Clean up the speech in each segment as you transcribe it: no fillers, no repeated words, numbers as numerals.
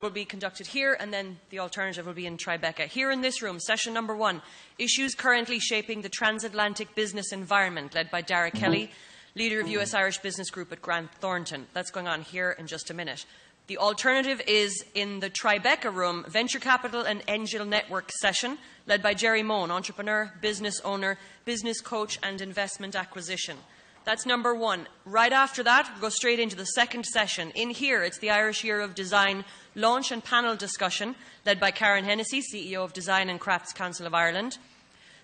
will be conducted here, and then the alternative will be in Tribeca. Here in this room, session number 1, issues currently shaping the transatlantic business environment, led by Dara Kelly, leader of US-Irish Business Group at Grant Thornton. That's going on here in just a minute. The alternative is in the Tribeca room, Venture Capital and Angel Network session, led by Jerry Moan, entrepreneur, business owner, business coach and investment acquisition. That's number 1. Right after that, we'll go straight into the second session. In here, it's the Irish Year of Design launch and panel discussion, led by Karen Hennessy, CEO of Design and Crafts Council of Ireland.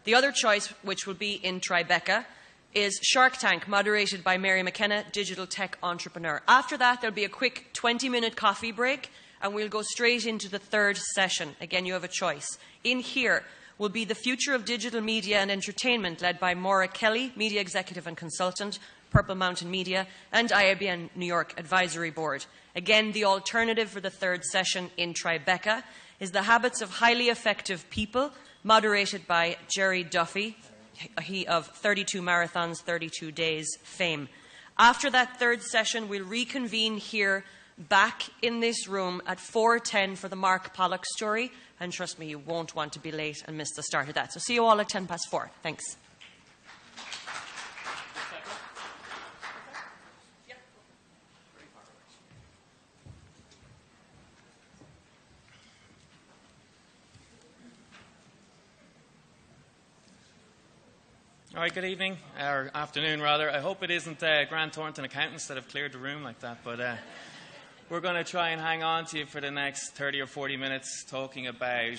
The other choice, which will be in Tribeca, is Shark Tank, moderated by Mary McKenna, digital tech entrepreneur. After that, there'll be a quick 20-minute coffee break, and we'll go straight into the third session. Again, you have a choice. In here will be the future of digital media and entertainment, led by Maura Kelly, media executive and consultant, Purple Mountain Media, and IABN New York Advisory Board. Again, the alternative for the third session in Tribeca is the habits of highly effective people, moderated by Jerry Duffy, he of 32 marathons, 32 days fame. After that third session, we'll reconvene here back in this room at 4:10 for the Mark Pollock story. And trust me, you won't want to be late and miss the start of that. So see you all at 4:10. Thanks. All right, good evening, or afternoon rather. I hope it isn't Grant Thornton accountants that have cleared the room like that, but we're going to try and hang on to you for the next 30 or 40 minutes talking about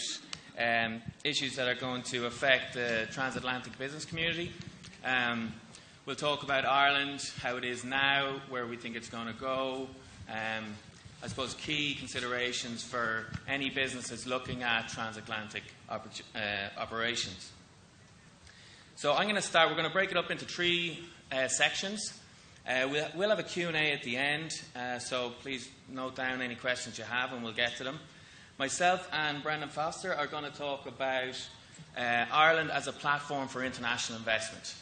issues that are going to affect the transatlantic business community. We'll talk about Ireland, how it is now, where we think it's going to go, I suppose key considerations for any businesses looking at transatlantic operations. So I'm going to start. We're going to break it up into 3 sections. We'll have a Q&A at the end, so please note down any questions you have and we'll get to them. Myself and Brendan Foster are going to talk about Ireland as a platform for international investment.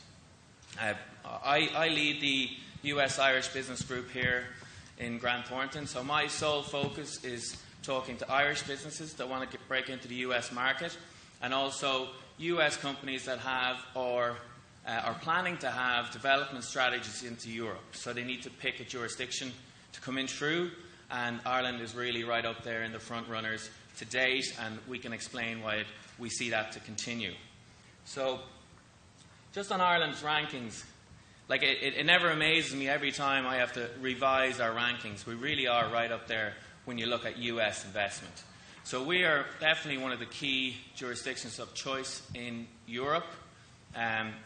I lead the US-Irish Business Group here in Grant Thornton, so my sole focus is talking to Irish businesses that want to break into the US market, and also US companies that have or are planning to have development strategies into Europe. So they need to pick a jurisdiction to come in through, and Ireland is really right up there in the front runners to date, and we can explain why we see that to continue. So just on Ireland's rankings, like it never amazes me every time I have to revise our rankings. We really are right up there when you look at US investment. So we are definitely one of the key jurisdictions of choice in Europe.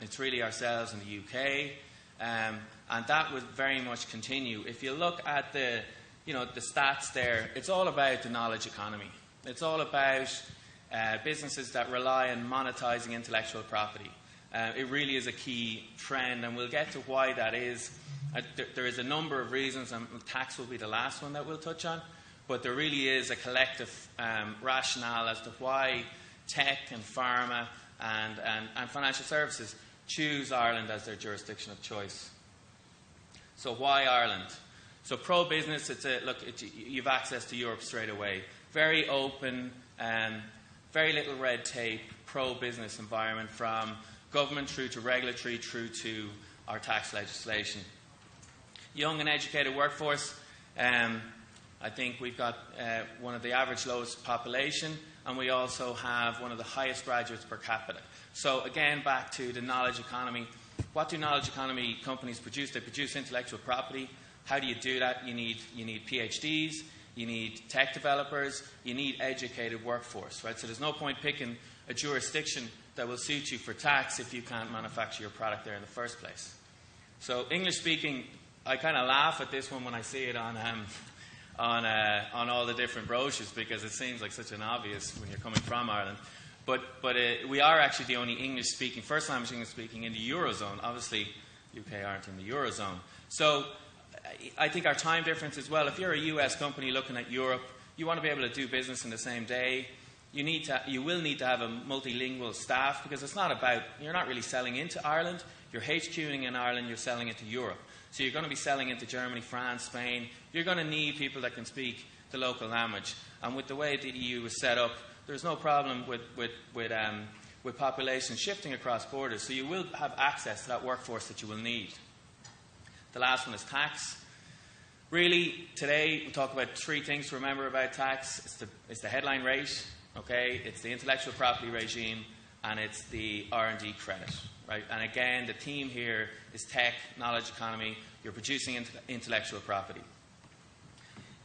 It's really ourselves in the UK, and that would very much continue. If you look at the stats there, it's all about the knowledge economy. It's all about businesses that rely on monetizing intellectual property. It really is a key trend, and we'll get to why that is. There is a number of reasons, and tax will be the last one that we'll touch on. But there really is a collective rationale as to why tech and pharma and financial services choose Ireland as their jurisdiction of choice. So why Ireland? So pro-business, you've access to Europe straight away. Very open, very little red tape, pro-business environment from government through to regulatory through to our tax legislation. Young and educated workforce. I think we've got one of the average lowest population, and we also have one of the highest graduates per capita. So again, back to the knowledge economy. What do knowledge economy companies produce? They produce intellectual property. How do you do that? You need PhDs, you need tech developers, you need educated workforce, right? So there's no point picking a jurisdiction that will suit you for tax if you can't manufacture your product there in the first place. So English speaking, I kind of laugh at this one when I see it on all the different brochures, because it seems like such an obvious when you're coming from Ireland. But we are actually the only English-speaking, first-language English-speaking in the Eurozone. Obviously, UK aren't in the Eurozone. So I think our time difference as well. If you're a US company looking at Europe, you want to be able to do business in the same day. You will need to have a multilingual staff, because it's not about, you're not really selling into Ireland. You're HQing in Ireland, you're selling into Europe. So you're going to be selling into Germany, France, Spain. You're going to need people that can speak the local language. And with the way the EU is set up, there's no problem with population shifting across borders, so you will have access to that workforce that you will need. The last one is tax. Really, today we talk about three things to remember about tax. It's the headline rate, okay? It's the intellectual property regime, and it's the R&D credit, right? And again, the theme here is tech, knowledge economy. You're producing intellectual property.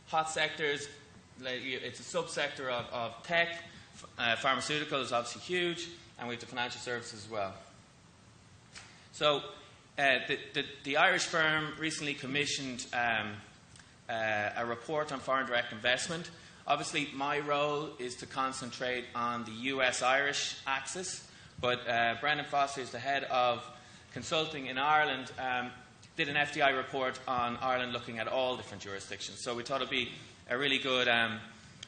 Hot sectors, it's a subsector of tech. Pharmaceutical is obviously huge, and we have the financial services as well. So the Irish firm recently commissioned a report on foreign direct investment. Obviously, my role is to concentrate on the US-Irish axis, but Brendan Foster is the head of consulting in Ireland, did an FDI report on Ireland looking at all different jurisdictions. So we thought it would be a really good,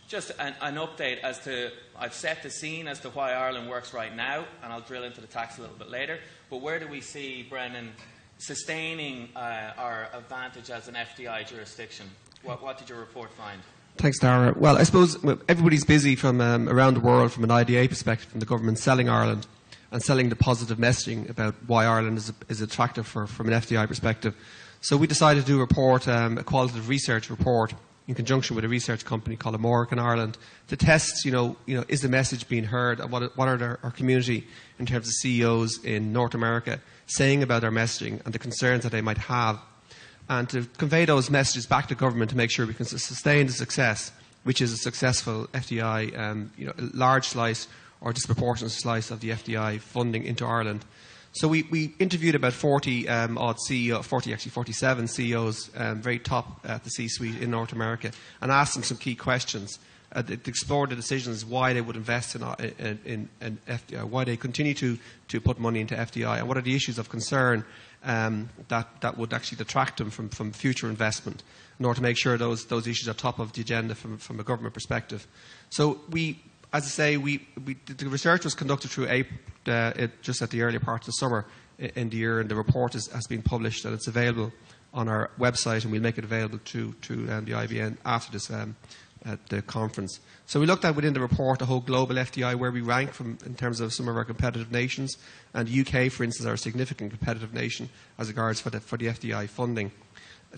just an update as to, I've set the scene as to why Ireland works right now, and I'll drill into the tax a little bit later. But where do we see, Brendan, sustaining our advantage as an FDI jurisdiction? What did your report find? Thanks, Dara. Well, I suppose everybody's busy from around the world from an IDA perspective, from the government selling Ireland and selling the positive messaging about why Ireland is attractive from an FDI perspective. So we decided to do a report, a qualitative research report, in conjunction with a research company called Amoric in Ireland, to test, is the message being heard, and what are our community in terms of CEOs in North America saying about our messaging and the concerns that they might have, and to convey those messages back to government to make sure we can sustain the success, which is a successful FDI, a large slice or disproportionate slice of the FDI funding into Ireland. So we interviewed about 47 CEOs, very top at the C-suite in North America, and asked them some key questions to explore the decisions why they would invest in FDI, why they continue to put money into FDI, and what are the issues of concern that would actually detract them from future investment, in order to make sure those issues are top of the agenda from a government perspective. So as I say, the research was conducted through April, just at the earlier part of the summer in the year, and the report has been published, and it's available on our website, and we'll make it available to the IBN after this at the conference. So we looked at within the report the whole global FDI, where we rank in terms of some of our competitive nations, and the UK, for instance, are a significant competitive nation as regards for the FDI funding.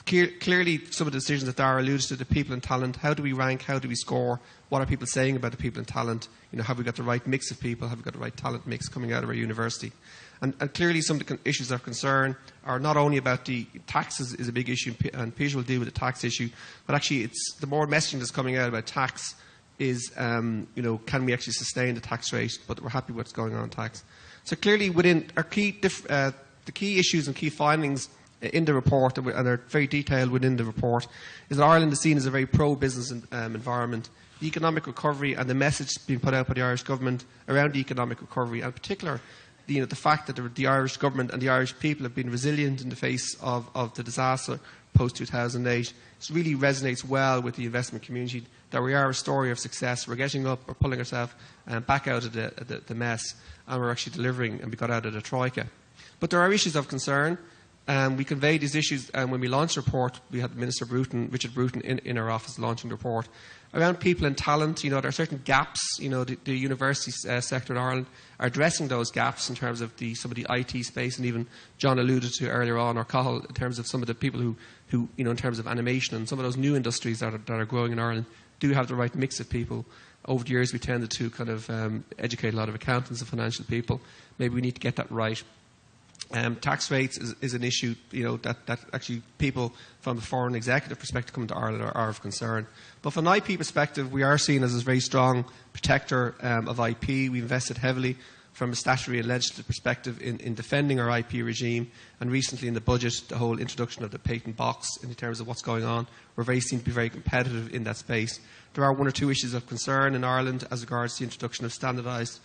Clearly, some of the decisions that Dara alluded to, the people and talent, how do we rank, how do we score, what are people saying about the people and talent, have we got the right mix of people, have we got the right talent mix coming out of our university? And clearly some of the issues of concern are not only about the taxes is a big issue, and Peter will deal with the tax issue, but actually it's the more messaging that's coming out about tax is, can we actually sustain the tax rate, but we're happy with what's going on in tax. So clearly within our the key issues and key findings in the report, and are very detailed within the report, is that Ireland is seen as a very pro-business environment. The economic recovery and the message being put out by the Irish government around the economic recovery, and in particular, the fact that the Irish government and the Irish people have been resilient in the face of the disaster post-2008, it really resonates well with the investment community, that we are a story of success. We're getting up, we're pulling ourselves back out of the mess, and we're actually delivering, and we got out of the troika. But there are issues of concern. We conveyed these issues, and when we launched the report, we had Minister Richard Bruton, in our office launching the report. Around people and talent, there are certain gaps. The university sector in Ireland are addressing those gaps in terms of some of the IT space, and even John alluded to earlier on, or Cathal, in terms of some of the people who in terms of animation and some of those new industries that are growing in Ireland, do have the right mix of people. Over the years, we tended to kind of educate a lot of accountants and financial people. Maybe we need to get that right. Tax rates is an issue, that actually people from a foreign executive perspective coming to Ireland are of concern. But from an IP perspective, we are seen as a very strong protector of IP. We invested heavily from a statutory and legislative perspective in defending our IP regime, and recently in the budget, the whole introduction of the patent box in terms of what's going on. We're very seen to be very competitive in that space. There are one or two issues of concern in Ireland as regards to the introduction of standardised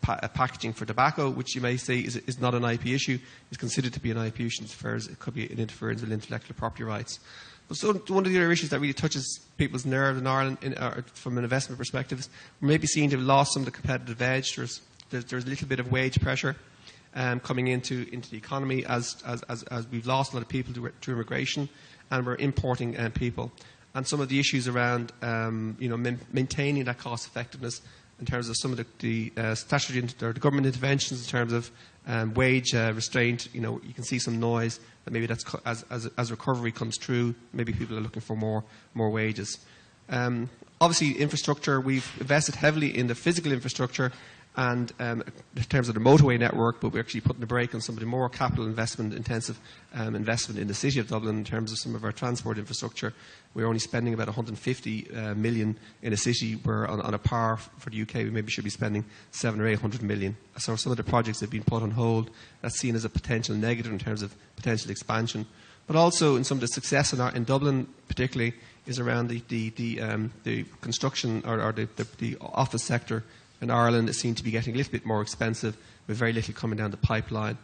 packaging for tobacco, which you may say is not an IP issue, is considered to be an IP issue as far as it could be an interference with intellectual property rights. But so one of the other issues that really touches people's nerve in Ireland from an investment perspective is we may be seen to have lost some of the competitive edge. There's a little bit of wage pressure coming into the economy as we've lost a lot of people to immigration, and we're importing people. and some of the issues around maintaining that cost effectiveness in terms of some of the statutory or the government interventions in terms of wage restraint. You can see some noise that maybe that's as recovery comes through, maybe people are looking for more wages. Obviously, infrastructure, we've invested heavily in the physical infrastructure and in terms of the motorway network, but we're actually putting a brake on some of the more capital intensive investment in the city of Dublin in terms of some of our transport infrastructure. We're only spending about 150 million in a city where on a par for the UK we maybe should be spending 700 or 800 million. So some of the projects have been put on hold. That's seen as a potential negative in terms of potential expansion. But also in some of the success in Dublin particularly is around the construction or the office sector in Ireland. It seems to be getting a little bit more expensive with very little coming down the pipeline.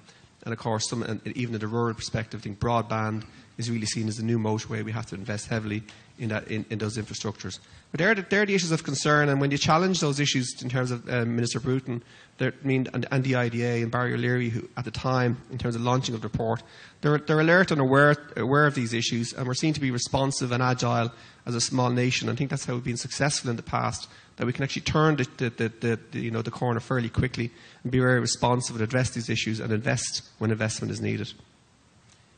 And of course, even at a rural perspective, I think broadband is really seen as the new motorway. We have to invest heavily in those infrastructures. But they're the issues of concern, and when you challenge those issues in terms of Minister Bruton and the IDA and Barry O'Leary, who at the time, in terms of launching of the report, they're alert and aware of these issues, and we're seen to be responsive and agile as a small nation. I think that's how we've been successful in the past, that we can actually turn the corner fairly quickly and be very responsive and address these issues and invest when investment is needed.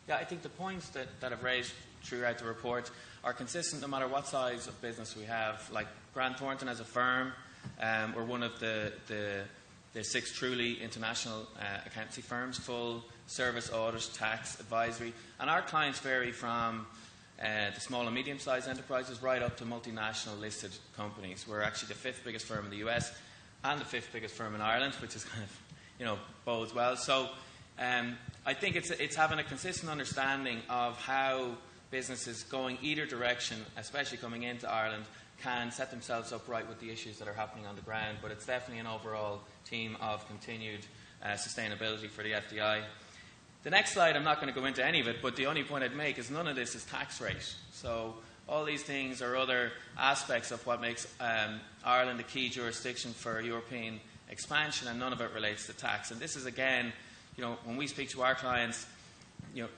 Yeah, I think the points that I've raised throughout the report are consistent no matter what size of business we have. Like Grant Thornton as a firm, we're one of the 6 truly international accountancy firms, full service, audit, tax, advisory. And our clients vary from the small and medium-sized enterprises right up to multinational listed companies. We're actually the 5th biggest firm in the US and the 5th biggest firm in Ireland, which is kind of, bodes well. So I think it's having a consistent understanding of how businesses going either direction, especially coming into Ireland, can set themselves up right with the issues that are happening on the ground. But it's definitely an overall theme of continued sustainability for the FDI. The next slide, I'm not going to go into any of it, but the only point I'd make is none of this is tax rate. So all these things are other aspects of what makes Ireland a key jurisdiction for European expansion, and none of it relates to tax. And this is, again, when we speak to our clients,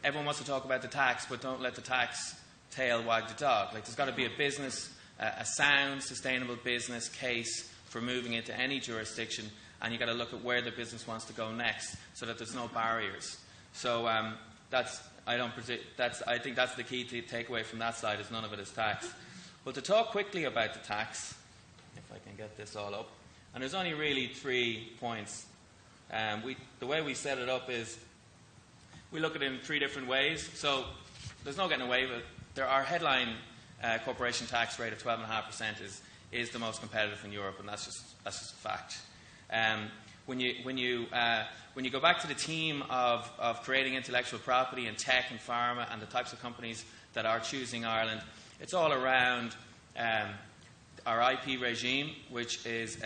everyone wants to talk about the tax, but don't let the tax tail wag the dog. Like, there's got to be a sound, sustainable business case for moving into any jurisdiction, and you've got to look at where the business wants to go next so that there's no barriers. So I think that's the key to take away from that side, is none of it is tax. But to talk quickly about the tax, if I can get this all up, and there's only really 3 points. The way we set it up is we look at it in 3 different ways. So there's no getting away with it. Our headline corporation tax rate of 12.5% is the most competitive in Europe, and that's just a fact. When you go back to the theme of creating intellectual property in tech and pharma and the types of companies that are choosing Ireland, it's all around our IP regime, which is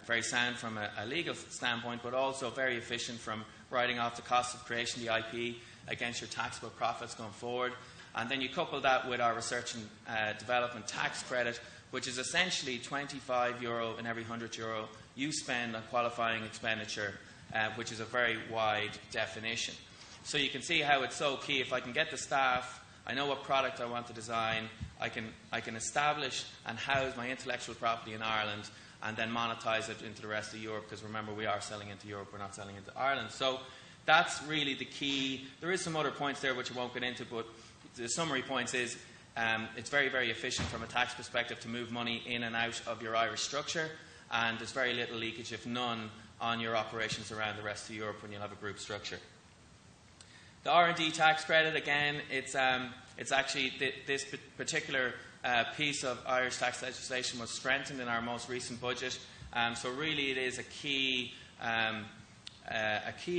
very sound from a legal standpoint, but also very efficient from writing off the cost of creation of the IP against your taxable profits going forward. And then you couple that with our research and development tax credit, which is essentially €25 in every €100 you spend on qualifying expenditure, which is a very wide definition. So you can see how it's so key. If I can get the staff, I know what product I want to design, I can establish and house my intellectual property in Ireland and then monetize it into the rest of Europe, because remember, we are selling into Europe, we're not selling into Ireland. So that's really the key. There is some other points there which I won't get into, but the summary points is it's very, very efficient from a tax perspective to move money in and out of your Irish structure, and there's very little leakage, if none, on your operations around the rest of Europe when you have a group structure. The R&D tax credit, again, it's actually this particular piece of Irish tax legislation was strengthened in our most recent budget. So really it is a key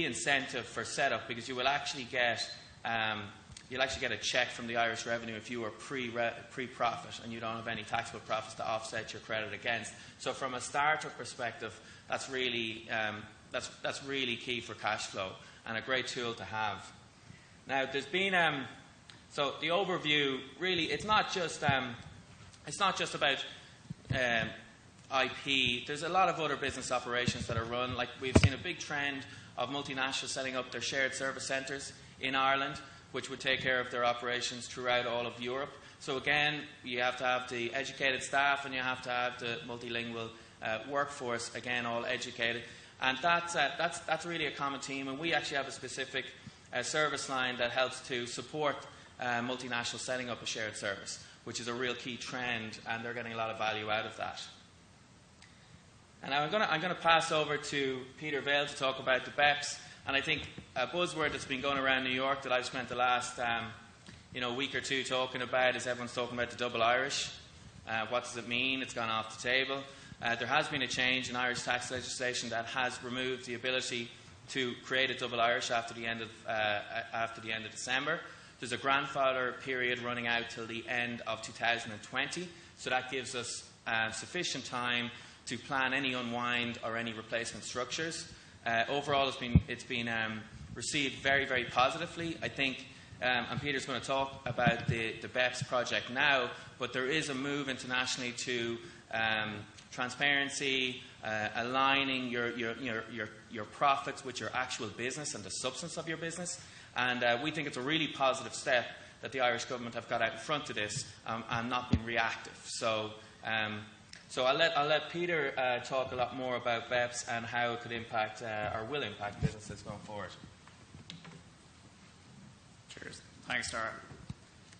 incentive for setup, because you will actually get a check from the Irish revenue if you are pre-profit and you don't have any taxable profits to offset your credit against. So from a startup perspective, that's really key for cash flow and a great tool to have. Now, there's been so the overview, really, it's not just about IP. There's a lot of other business operations that are run. Like, we've seen a big trend of multinationals setting up their shared service centres in Ireland, which would take care of their operations throughout all of Europe. So again, you have to have the educated staff and you have to have the multilingual workforce, again, all educated. And that's really a common theme, and we actually have a specific service line that helps to support multinationals setting up a shared service, which is a real key trend, and they're getting a lot of value out of that. And now I'm going to pass over to Peter Vale to talk about the BEPS. And I think a buzzword that's been going around New York that I've spent the last week or two talking about is everyone's talking about the double Irish. What does it mean? It's gone off the table. There has been a change in Irish tax legislation that has removed the ability to create a double Irish after the end of December. There's a grandfather period running out till the end of 2020, so that gives us sufficient time to plan any unwind or any replacement structures. Overall, it's been received very, very positively. I think, and Peter's going to talk about the BEPS project now, but there is a move internationally to transparency, aligning your profits with your actual business and the substance of your business. And we think it's a really positive step that the Irish government have got out in front of this and not been reactive. So I'll let Peter talk a lot more about BEPS and how it could impact or will impact businesses going forward. Cheers. Thanks, Dara.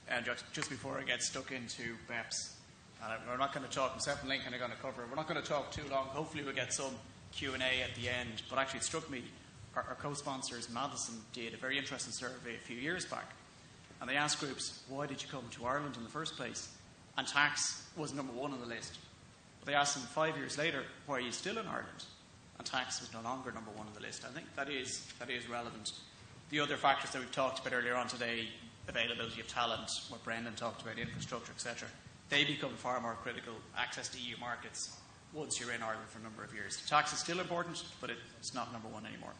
And just before I get stuck into BEPS, and we're not going to talk, myself and Lincoln are going to cover it. We're not going to talk too long. Hopefully we'll get some Q&A at the end. But actually it struck me, our co-sponsors, Madison, did a very interesting survey a few years back. And they asked groups, why did you come to Ireland in the first place? And tax was number one on the list. But they asked them 5 years later, why are you still in Ireland? And tax was no longer number one on the list. I think that is relevant. The other factors that we've talked about earlier on today, availability of talent, what Brendan talked about, infrastructure, etc., they become far more critical. Access to EU markets once you're in Ireland for a number of years. Tax is still important, but it's not number one anymore.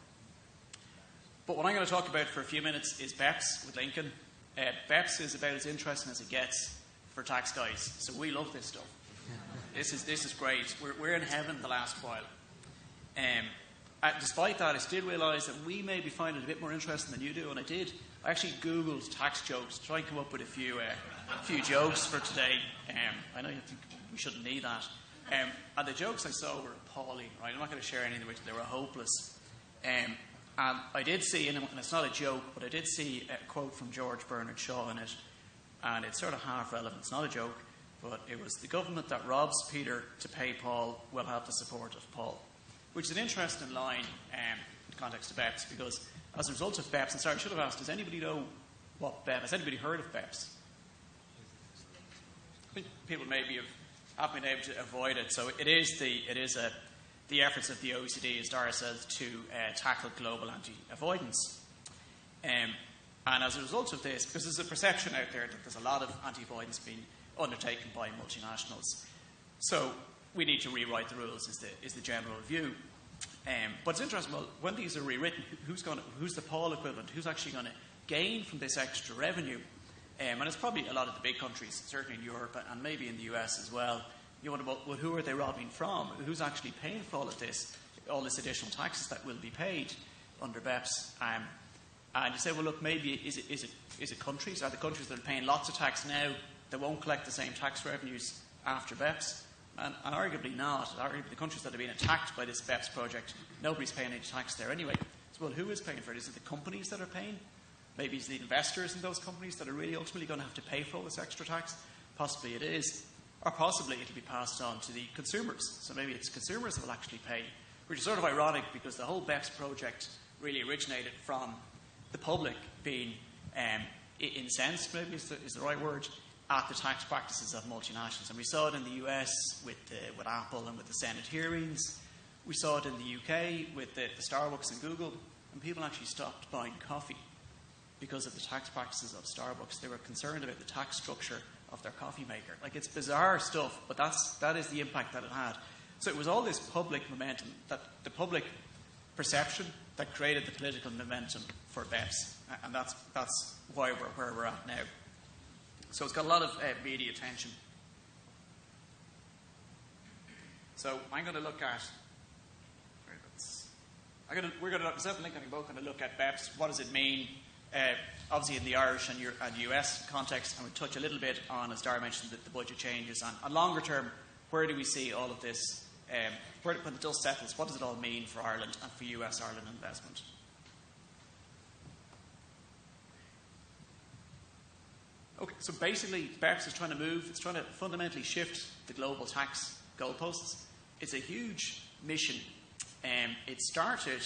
But what I'm going to talk about for a few minutes is BEPS with Lincoln. BEPS is about as interesting as it gets for tax guys, so we love this stuff. This is great. We're in heaven the last while. Despite that, I still realise that we maybe find it a bit more interesting than you do, and I actually Googled tax jokes to try and come up with a few jokes for today. I know you think we shouldn't need that. And the jokes I saw were appalling, right? I'm not going to share any of them, they were hopeless. And I did see, and it's not a joke, but I did see a quote from George Bernard Shaw in it, and it's sort of half relevant. It's not a joke, but it was, the government that robs Peter to pay Paul will have the support of Paul, which is an interesting line in the context of BEPS, because as a result of BEPS, and sorry, I should have asked, does anybody know what BEPS, has anybody heard of BEPS? I think people maybe have been able to avoid it. So it is the efforts of the OECD, as Dara says, to tackle global anti-avoidance. And as a result of this, because there's a perception out there that there's a lot of anti-avoidance being undertaken by multinationals, so we need to rewrite the rules is the general view. But it's interesting, well, when these are rewritten, who's the Paul equivalent? Who's actually going to gain from this extra revenue? And it's probably a lot of the big countries, certainly in Europe and maybe in the US as well. You wonder, well, who are they robbing from? Who's actually paying for all of this additional taxes that will be paid under BEPS? And you say, well, look, maybe is it countries? Are the countries that are paying lots of tax now that won't collect the same tax revenues after BEPS? And arguably not. Arguably the countries that are being attacked by this BEPS project, nobody's paying any tax there anyway. So, well, who is paying for it? Is it the companies that are paying? Maybe it's the investors in those companies that are really ultimately going to have to pay for all this extra tax? Possibly it is. Or possibly it'll be passed on to the consumers. So maybe it's consumers that will actually pay, which is sort of ironic because the whole BEPS project really originated from the public being incensed, maybe is the right word, at the tax practices of multinationals. And we saw it in the US with Apple and with the Senate hearings. We saw it in the UK with the Starbucks and Google. And people actually stopped buying coffee because of the tax practices of Starbucks. They were concerned about the tax structure of their coffee maker. Like, it's bizarre stuff, but that is the impact that it had. So it was all this public momentum, that the public perception that created the political momentum for BEPS. And that's why we're where we're at now. So it's got a lot of media attention. So I'm going to look at, myself and Lincoln are both going to look at BEPS. What does it mean? obviously in the Irish and US context, and we touch a little bit on, as Dara mentioned, the budget changes. And longer term, where do we see all of this, when the dust settles, what does it all mean for Ireland and for US-Ireland investment? Okay, so basically, BEPS is trying to move, it's trying to fundamentally shift the global tax goalposts. It's a huge mission. It started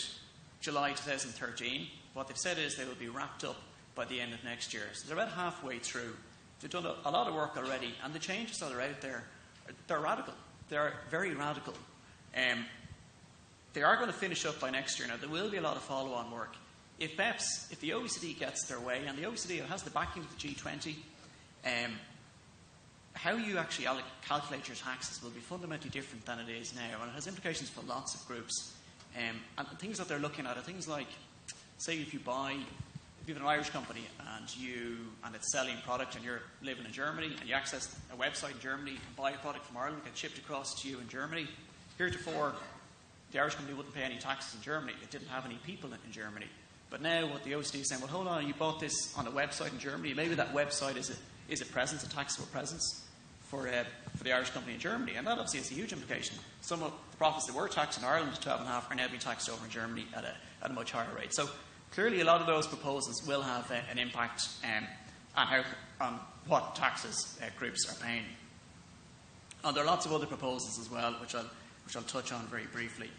July 2013. What they've said is they will be wrapped up by the end of next year. So they're about halfway through. They've done a lot of work already, and the changes that are out there, they're radical. They're very radical. They are going to finish up by next year. Now, there will be a lot of follow-on work. If BEPS, if the OECD gets their way, and the OECD has the backing of the G20, how you actually calculate your taxes will be fundamentally different than it is now, and it has implications for lots of groups. And things that they're looking at are things like, say, if you have an Irish company and it's selling product, and you're living in Germany and you access a website in Germany and buy a product from Ireland, get shipped across to you in Germany. Heretofore, the Irish company wouldn't pay any taxes in Germany. It didn't have any people in Germany. But now what the OECD is saying, well, hold on, you bought this on a website in Germany. Maybe that website is a presence, a taxable presence for the Irish company in Germany. And that obviously has a huge implication. Some of the profits that were taxed in Ireland, 12.5%, are now being taxed over in Germany at a much higher rate. So clearly a lot of those proposals will have an impact on what taxes groups are paying. And there are lots of other proposals as well, which I'll touch on very briefly.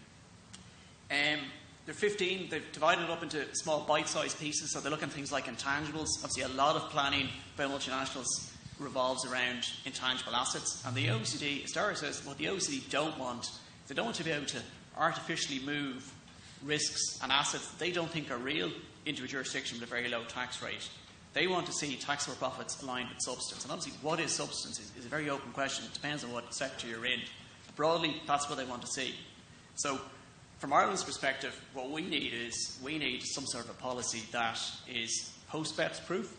They're 15. They've divided it up into small bite-sized pieces, so they're looking at things like intangibles. Obviously, a lot of planning by multinationals revolves around intangible assets. And the OECD, as Dara says, what the OECD don't want, they don't want to be able to artificially move risks and assets that they don't think are real into a jurisdiction with a very low tax rate. They want to see taxable profits aligned with substance. And obviously, what is substance is a very open question. It depends on what sector you're in. But broadly, that's what they want to see. So, from Ireland's perspective, what we need some sort of a policy that is post-BEPS proof,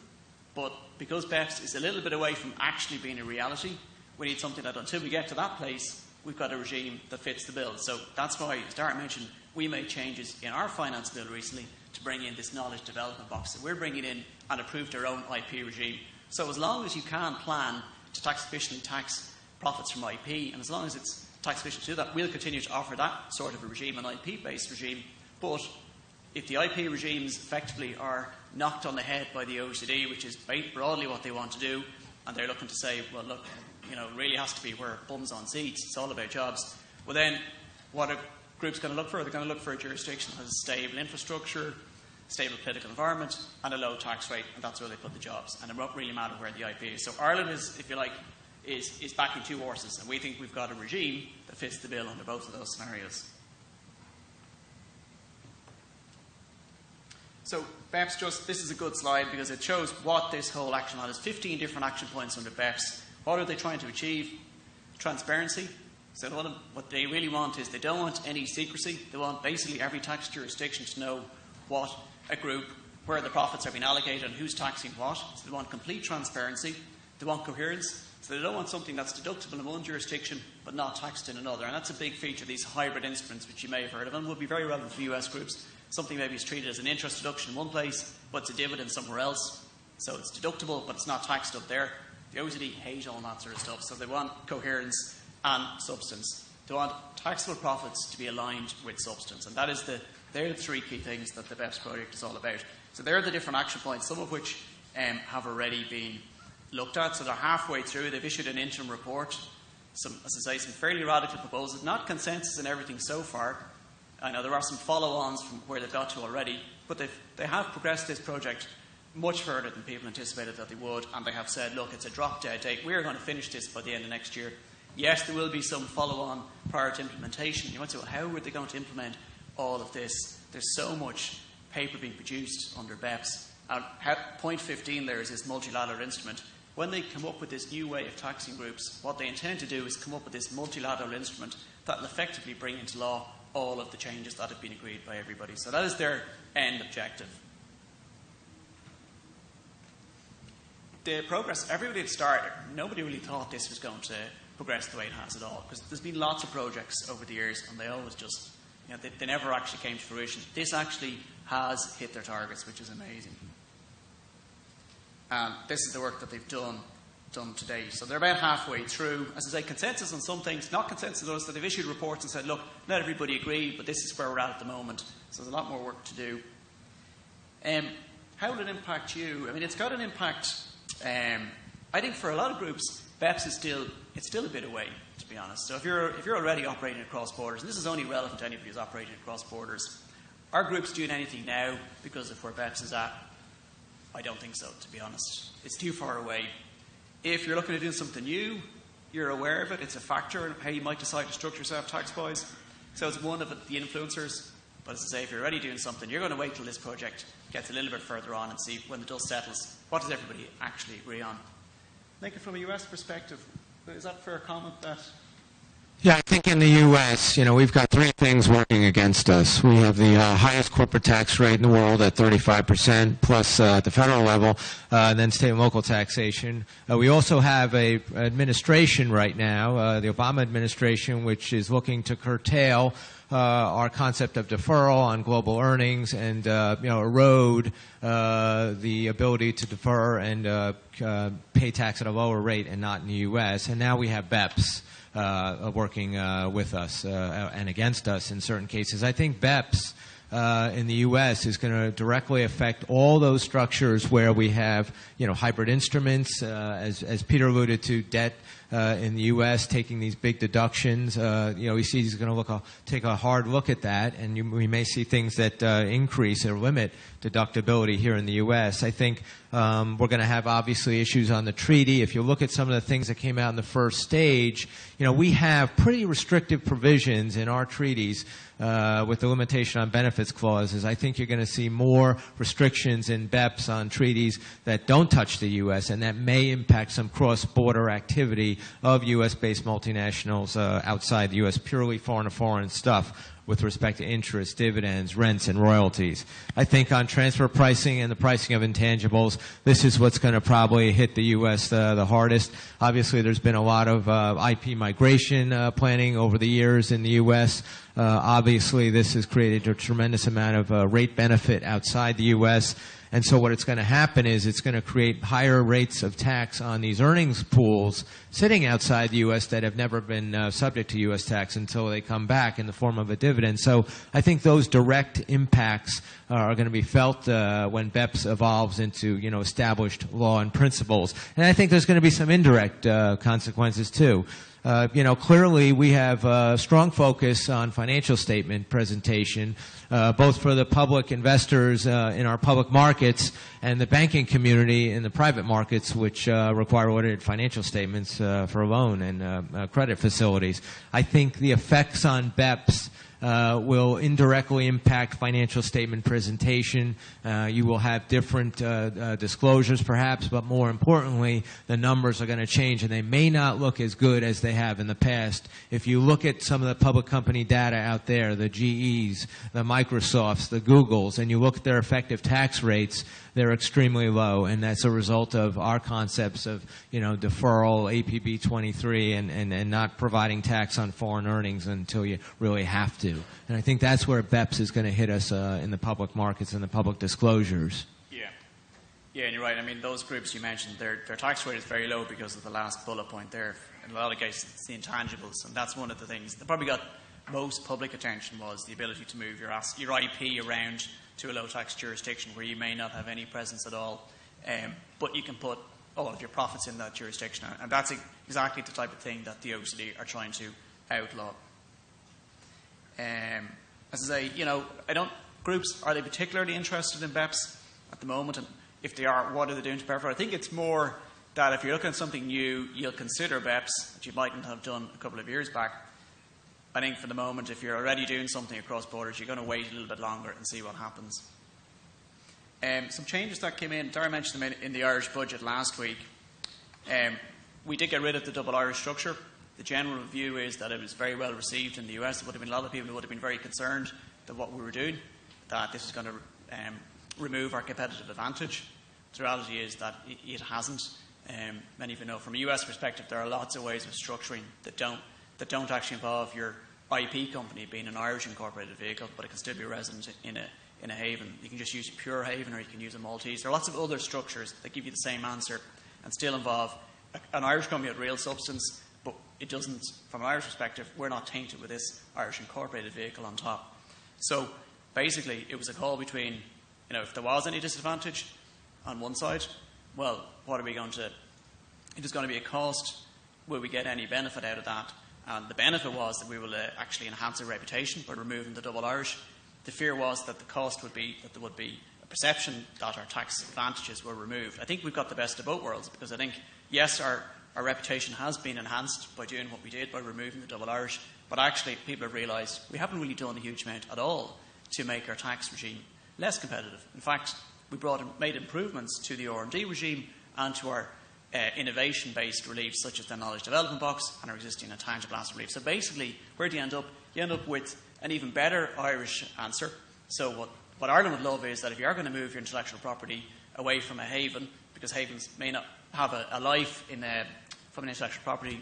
but because BEPS is a little bit away from actually being a reality, we need something that until we get to that place, we've got a regime that fits the bill. So that's why, as Dara mentioned, we made changes in our finance bill recently to bring in this knowledge development box that we're bringing in and approved our own IP regime. So as long as you can plan to tax efficiently tax profits from IP, and as long as it's tax efficient to do that, we'll continue to offer that sort of a regime, an IP-based regime. But if the IP regimes effectively are knocked on the head by the OECD, which is broadly what they want to do, and they're looking to say, well, look, it really has to be where bums on seats, it's all about jobs. Well, then what are groups going to look for? They're going to look for a jurisdiction that has a stable infrastructure, stable political environment, and a low tax rate, and that's where they put the jobs. And it won't really matter where the IP is. So Ireland is, if you like, is backing two horses, and we think we've got a regime that fits the bill under both of those scenarios. So BEPS, this is a good slide because it shows what this whole action plan is. 15 different action points under BEPS. What are they trying to achieve? Transparency. So what they really want is they don't want any secrecy. They want basically every tax jurisdiction to know what a group, where the profits are being allocated and who's taxing what. So they want complete transparency. They want coherence. So they don't want something that's deductible in one jurisdiction but not taxed in another. And that's a big feature of these hybrid instruments, which you may have heard of and would be very relevant for US groups. Something maybe is treated as an interest deduction in one place, but it's a dividend somewhere else. So it's deductible, but it's not taxed up there. The OECD hate all that sort of stuff. So they want coherence and substance. They want taxable profits to be aligned with substance. And they're the three key things that the BEPS project is all about. So they're the different action points, some of which have already been looked at. So they're halfway through. They've issued an interim report. As I say, some fairly radical proposals. Not consensus in everything so far. I know there are some follow-ons from where they've got to already, but they have progressed this project much further than people anticipated that they would, and they have said, look, it's a drop-dead date. We're going to finish this by the end of next year. Yes, there will be some follow-on prior to implementation. You might say, well, how are they going to implement all of this? There's so much paper being produced under BEPS. And point 15 there is this multilateral instrument. When they come up with this new way of taxing groups, what they intend to do is come up with this multilateral instrument that will effectively bring into law all of the changes that have been agreed by everybody. So that is their end objective. The progress, everybody had started, nobody really thought this was going to progress the way it has at all, because there's been lots of projects over the years and they always just, they never actually came to fruition. This actually has hit their targets, which is amazing. And this is the work that they've done today. So they're about halfway through. As I say, consensus on some things, not consensus on others, that they've issued reports and said, look, not everybody agreed, but this is where we're at the moment. So there's a lot more work to do. How will it impact you? I mean, it's got an impact. I think for a lot of groups, BEPS is still a bit away, to be honest. So if you're already operating across borders, and this is only relevant to anybody who's operating across borders, are groups doing anything now because of where BEPS is at? I don't think so, to be honest. It's too far away. If you're looking at doing something new, you're aware of it. It's a factor in how you might decide to structure yourself tax-wise. So it's one of the influencers. But as I say, if you're already doing something, you're going to wait till this project gets a little bit further on and see when the dust settles, what does everybody actually agree on? Naked, from a US perspective, is that a fair comment that... Yeah, I think in the U.S., we've got three things working against us. We have the highest corporate tax rate in the world at 35%, plus at the federal level, and then state and local taxation. We also have a administration right now, the Obama administration, which is looking to curtail our concept of deferral on global earnings and erode the ability to defer and pay tax at a lower rate and not in the U.S. And now we have BEPS. Working with us and against us in certain cases. I think BEPS in the U.S. is going to directly affect all those structures where we have, hybrid instruments, as Peter alluded to, debt in the U.S. taking these big deductions. He's going to take a hard look at that, and we may see things that increase or limit deductibility here in the U.S. I think we're going to have obviously issues on the treaty. If you look at some of the things that came out in the first stage, we have pretty restrictive provisions in our treaties with the limitation on benefits clauses. I think you're going to see more restrictions in BEPS on treaties that don't touch the U.S. and that may impact some cross-border activity of U.S.-based multinationals outside the U.S., purely foreign-to-foreign stuff with respect to interest, dividends, rents, and royalties. I think on transfer pricing and the pricing of intangibles, this is what's going to probably hit the U.S. The hardest. Obviously, there's been a lot of IP migration planning over the years in the U.S. Obviously, this has created a tremendous amount of rate benefit outside the U.S., and so what it's going to happen is it's going to create higher rates of tax on these earnings pools sitting outside the U.S. that have never been subject to U.S. tax until they come back in the form of a dividend. So I think those direct impacts are going to be felt when BEPS evolves into, established law and principles. And I think there's going to be some indirect consequences too. Clearly we have a strong focus on financial statement presentation, both for the public investors in our public markets and the banking community in the private markets, which require audited financial statements for loan and credit facilities. I think the effects on BEPS will indirectly impact financial statement presentation. You will have different disclosures perhaps, but more importantly, the numbers are going to change and they may not look as good as they have in the past. If you look at some of the public company data out there, the GEs, the Microsofts, the Googles, and you look at their effective tax rates, they're extremely low, and that's a result of our concepts of, deferral, APB 23, and not providing tax on foreign earnings until you really have to. And I think that's where BEPS is going to hit us in the public markets and the public disclosures. Yeah, and you're right. I mean, those groups you mentioned, their tax rate is very low because of the last bullet point there. In a lot of cases, it's the intangibles, and that's one of the things that probably got most public attention was the ability to move your IP around to a low-tax jurisdiction where you may not have any presence at all, but you can put all of your profits in that jurisdiction, and that's exactly the type of thing that the OECD are trying to outlaw. As I say, groups, are they particularly interested in BEPS at the moment? And if they are, what are they doing to prepare for it? I think it's more that if you're looking at something new, you'll consider BEPS, which you mightn't have done a couple of years back. I think for the moment, if you're already doing something across borders, you're going to wait a little bit longer and see what happens. Some changes that came in, Dara mentioned them in the Irish budget last week. We did get rid of the double Irish structure. The general view is that it was very well received in the US. There would have been a lot of people who would have been very concerned that what we were doing, that this is going to remove our competitive advantage. The reality is that it hasn't. Many of you know from a US perspective, there are lots of ways of structuring that don't actually involve your IP company being an Irish incorporated vehicle, but it can still be resident in in a haven. You can just use a pure haven, or you can use a Maltese. There are lots of other structures that give you the same answer and still involve an Irish company with real substance, but it doesn't, from an Irish perspective, we're not tainted with this Irish incorporated vehicle on top. So basically, it was a call between, if there was any disadvantage on one side, well, what are we going to, it is going to be a cost, will we get any benefit out of that? And the benefit was that we will actually enhance our reputation by removing the double Irish. The fear was that the cost would be that there would be a perception that our tax advantages were removed. I think we've got the best of both worlds, because I think, yes, our reputation has been enhanced by doing what we did, by removing the double Irish, but actually people have realised we haven't really done a huge amount at all to make our tax regime less competitive. In fact, we made improvements to the R&D regime and to our innovation-based reliefs, such as the Knowledge Development Box and our existing intangible asset relief. So basically, where do you end up? You end up with an even better Irish answer. So what Ireland would love is that if you are going to move your intellectual property away from a haven, because havens may not have a life from an intellectual property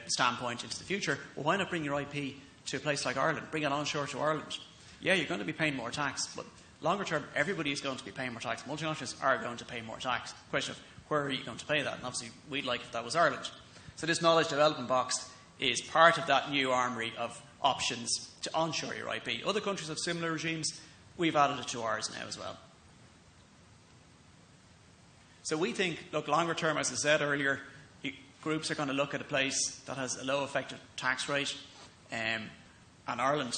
standpoint into the future, well, why not bring your IP to a place like Ireland? Bring it onshore to Ireland. Yeah, you're going to be paying more tax, but longer term, everybody is going to be paying more tax. Multinationals are going to pay more tax. The question of where are you going to pay that? And obviously, we'd like if that was Ireland. So this Knowledge Development Box is part of that new armoury of options to onshore your IP. Other countries have similar regimes. We've added it to ours now as well. So we think, look, longer term, as I said earlier, groups are going to look at a place that has a low effective tax rate. And Ireland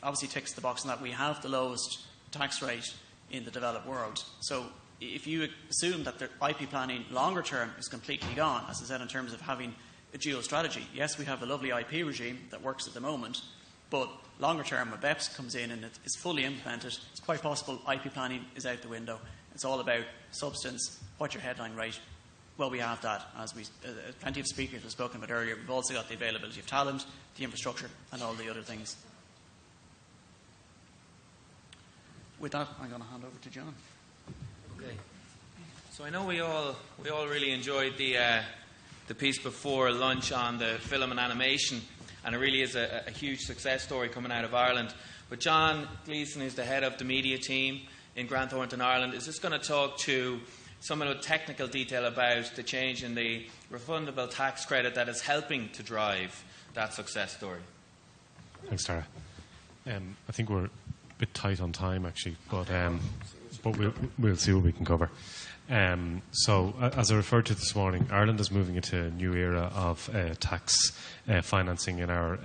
obviously ticks the box in that we have the lowest tax rate in the developed world. So if you assume that the IP planning longer term is completely gone, as I said, in terms of having a dual strategy, yes, we have a lovely IP regime that works at the moment, but longer term, when BEPS comes in and it's fully implemented, it's quite possible IP planning is out the window. It's all about substance. What's your headline rate? Well, we have that, as plenty of speakers have spoken about earlier. We've also got the availability of talent, the infrastructure, and all the other things. With that, I'm going to hand over to John. Okay. So I know we all really enjoyed the piece before lunch on the film and animation, and it really is a huge success story coming out of Ireland. But John Gleeson, who's the head of the media team in Grant Thornton, Ireland, is just going to talk to some of the technical detail about the change in the refundable tax credit that is helping to drive that success story. Thanks, Dara. I think we're a bit tight on time, actually, but we'll see what we can cover. So, as I referred to this morning, Ireland is moving into a new era of tax financing in our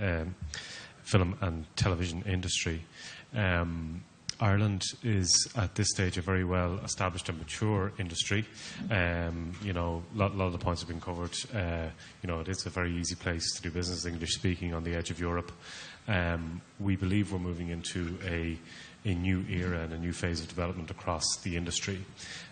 film and television industry. Ireland is, at this stage, a very well established and mature industry. A lot of the points have been covered. It is a very easy place to do business, English speaking, on the edge of Europe. We believe we're moving into a new era and a new phase of development across the industry.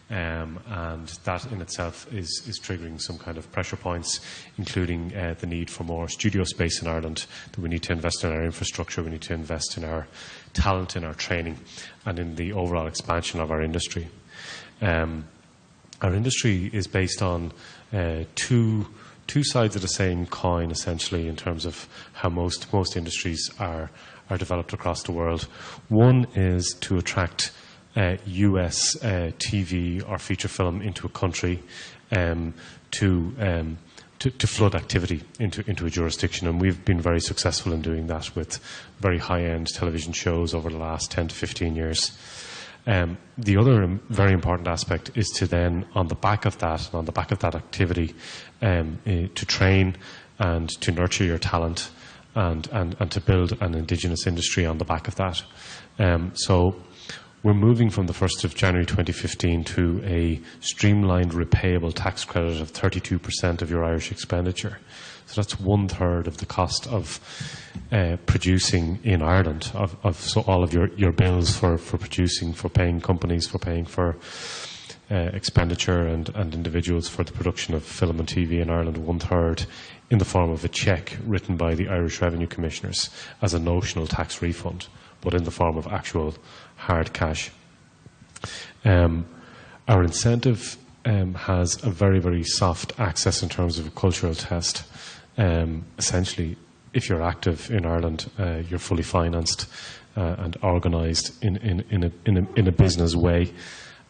And that in itself is triggering some kind of pressure points, including the need for more studio space in Ireland, that we need to invest in our infrastructure, we need to invest in our talent, in our training, and in the overall expansion of our industry. Our industry is based on two sides of the same coin, essentially, in terms of how most industries are developed across the world. One is to attract US TV or feature film into a country to flood activity into a jurisdiction, and we've been very successful in doing that with very high-end television shows over the last 10 to 15 years. The other very important aspect is to then, on the back of that activity, to train and to nurture your talent and to build an indigenous industry on the back of that. So we're moving from the 1st of January 2015 to a streamlined repayable tax credit of 32% of your Irish expenditure. So that's 1/3 of the cost of producing in Ireland, so all of your bills for producing, for paying companies, for paying for expenditure and individuals for the production of film and TV in Ireland, 1/3 in the form of a cheque written by the Irish Revenue Commissioners as a notional tax refund, but in the form of actual hard cash. Our incentive has a very, very soft access in terms of a cultural test. Essentially, if you're active in Ireland, you're fully financed and organised in a business way,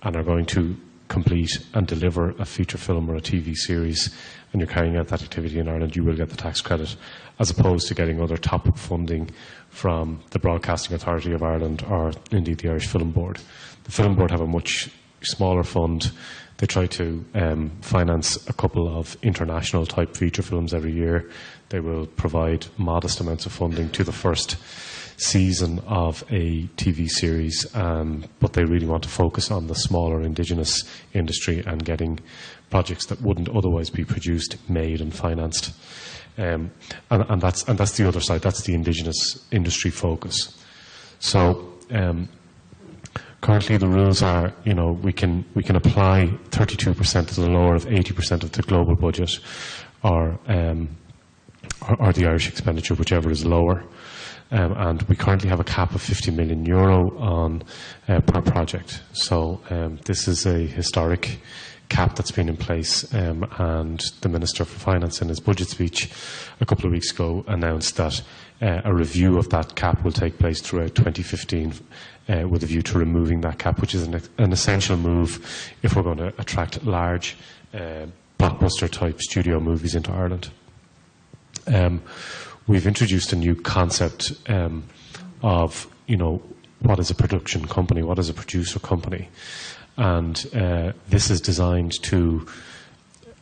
and are going to complete and deliver a feature film or a TV series, and you're carrying out that activity in Ireland, you will get the tax credit, as opposed to getting other top-up funding from the Broadcasting Authority of Ireland or indeed the Irish Film Board. The Film Board have a much smaller fund. They try to finance a couple of international type feature films every year. They will provide modest amounts of funding to the first season of a TV series, but they really want to focus on the smaller indigenous industry and getting projects that wouldn't otherwise be produced, made and financed. And that's the other side. That's the indigenous industry focus. So currently the rules are, we can apply 32% to the lower of 80% of the global budget, or the Irish expenditure, whichever is lower. And we currently have a cap of €50 million on per project. So this is a historic cap that's been in place, and the Minister for Finance in his budget speech a couple of weeks ago announced that a review of that cap will take place throughout 2015 with a view to removing that cap, which is an essential move if we're going to attract large blockbuster type studio movies into Ireland. We've introduced a new concept of, what is a production company, what is a producer company, and this is designed to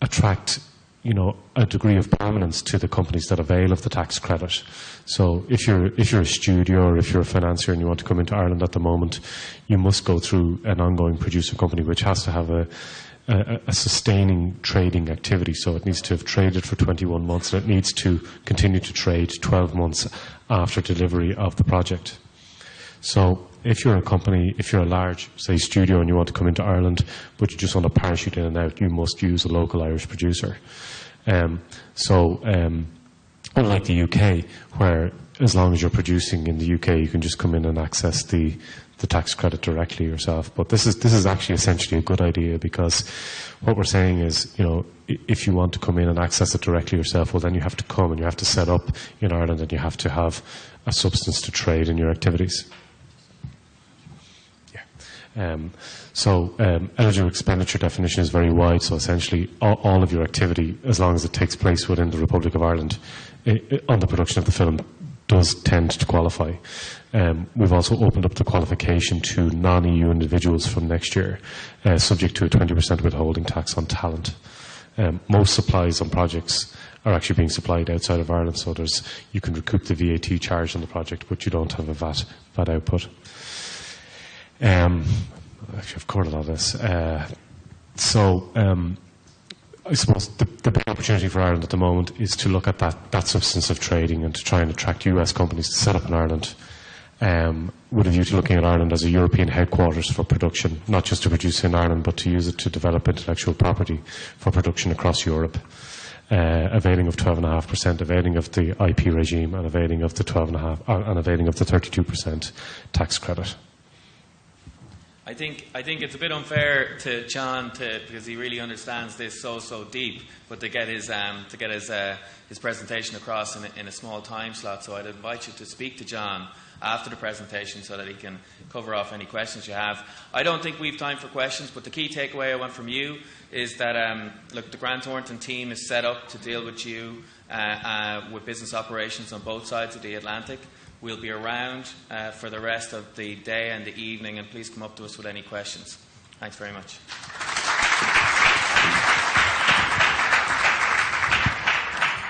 attract, a degree of permanence to the companies that avail of the tax credit. So if you're a studio or if you're a financier and you want to come into Ireland at the moment, you must go through an ongoing producer company, which has to have a sustaining trading activity. So it needs to have traded for 21 months and it needs to continue to trade 12 months after delivery of the project. So if you're a company, if you're a large, say, studio and you want to come into Ireland, but you just want to parachute in and out, you must use a local Irish producer. Unlike the UK, where as long as you're producing in the UK, you can just come in and access the tax credit directly yourself. But this is actually essentially a good idea, because what we're saying is, if you want to come in and access it directly yourself, well, then you have to come and you have to set up in Ireland and you have to have a substance to trade in your activities. Eligible expenditure definition is very wide, so essentially all of your activity, as long as it takes place within the Republic of Ireland on the production of the film, does tend to qualify. We've also opened up the qualification to non-EU individuals from next year, subject to a 20% withholding tax on talent. Most supplies on projects are actually being supplied outside of Ireland, so you can recoup the VAT charge on the project, but you don't have a VAT output. Actually, I've covered a lot of this. I suppose the big opportunity for Ireland at the moment is to look at that substance of trading and to try and attract US companies to set up in Ireland, with a view to looking at Ireland as a European headquarters for production, not just to produce in Ireland, but to use it to develop intellectual property for production across Europe, availing of 12.5%, availing of the IP regime, and availing of the 12.5%, and availing of the 32% tax credit. I think it's a bit unfair to John because he really understands this so deep, but to get his presentation across in a small time slot. So I'd invite you to speak to John after the presentation so that he can cover off any questions you have. I don't think we've time for questions, but the key takeaway I want from you is that the Grant Thornton team is set up to deal with you with business operations on both sides of the Atlantic. We'll be around for the rest of the day and the evening, and please come up to us with any questions. Thanks very much.